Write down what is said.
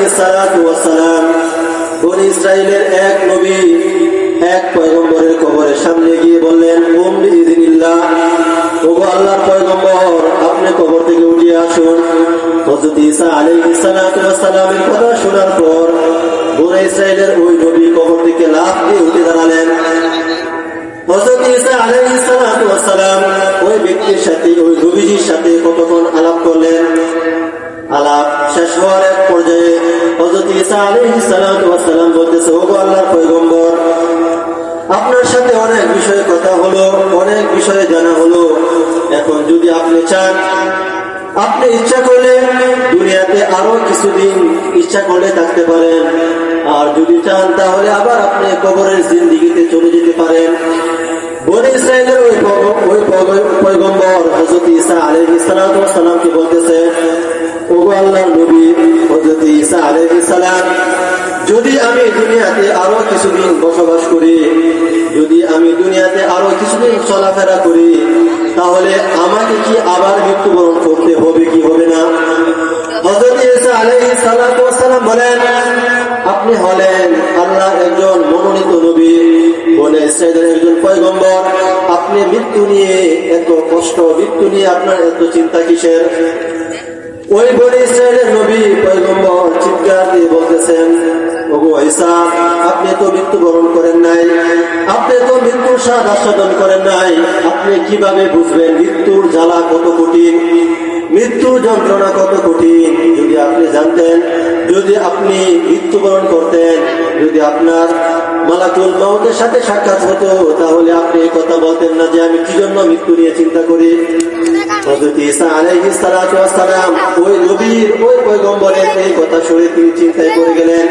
আলাইহিস সালাতু ওয়াস সালাম বনী ইসরাইলের এক নবী এক পয়গম্বরের কবরের সামনে গিয়ে বললেন, কুম বিইذনিল্লাহ, ওগো আল্লাহর পয়গম্বর, আপনি কবর থেকে উঠে আসুন। হযরত ঈসা আলাইহিস সালাতু ওয়াস সালামের কথা শোনার পর বনী ইসরাইলের ওই নবী কবর থেকে লাফ দিয়ে উঠে দাঁড়ালেন। হযরত ঈসা আলাইহিস সালাতু ওয়াস সালাম ওই ব্যক্তির সাথে, ওই নবীজির সাথে কতক্ষণ আলাপ করলেন। আলাপ শেষ হওয়ার এক পর্যায়ে হযরত ঈসা আলাইহিস সালাতু ওয়াস সালাম বলতেছে, ওগো আল্লাহর পয়গম্বর, আপনার সাথে অনেক বিষয়ে কথা হলো, অনেক বিষয়ে জানা হলো। এখন যদি আপনি চান, আপনি ইচ্ছা করলে দুনিয়াতে আরো কিছুদিন ইচ্ছা করলে থাকতে পারেন, আর যদি চান তাহলে আবার আপনি কবরের জিন্দেগিতে চলে যেতে পারেন। বনী ইসরাইলের ওই পয়গম্বর হযরত ঈসা আলাইহিস সালাতু ওয়াস সালামকে বলতেছে, ওগো আল্লাহর নবী হযরত ঈসা আলাইহিস সালাম, যদি আমি দুনিয়াতে আরো কিছুদিন বসবাস করি, যদি আমি দুনিয়াতে আরো কিছুদিন চলাফেরা করি, তাহলে আমাকে কি আবার মৃত্যুবরণ করতে হবে কি হবে না? হযরত ঈসা আলাইহিস সালাতু ওয়াস সালাম বলেন, আপনি হলেন আল্লাহর একজন মনোনীত নবী, বনী ইসরাইলের একজন পয়গম্বর, আপনি মৃত্যু নিয়ে এত কষ্ট, মৃত্যু নিয়ে আপনার এত চিন্তা কিসের? ওই বনী ইসরাইলের নবী পয়গম্বর চিৎকার দিয়ে বলতেছেন, ওগো ঈসা, আপনি তো মৃত্যুবরণ করেন নাই, আপনি তো মৃত্যুর স্বাদ আস্বাদন করেন নাই, আপনি কিভাবে বুঝবেন মৃত্যুর জ্বালা কত কঠিন, মৃত্যুর যন্ত্রণা কত কঠিন? যদি আপনি জানতেন, যদি আপনি মৃত্যুবরণ করতেন, যদি আপনার মালাকুল মউতের সাথে সাক্ষাৎ হতো, তাহলে আপনি এই কথা বলতেন না যে আমি কি জন্য মৃত্যু নিয়ে চিন্তা করি। হযরত ঈসা আলাইহিস সালাতু ওয়াস সালাম ওই নবীর, ওই পয়গম্বরের এই কথা শুনে তিনি চিন্তায় পড়ে গেলেন।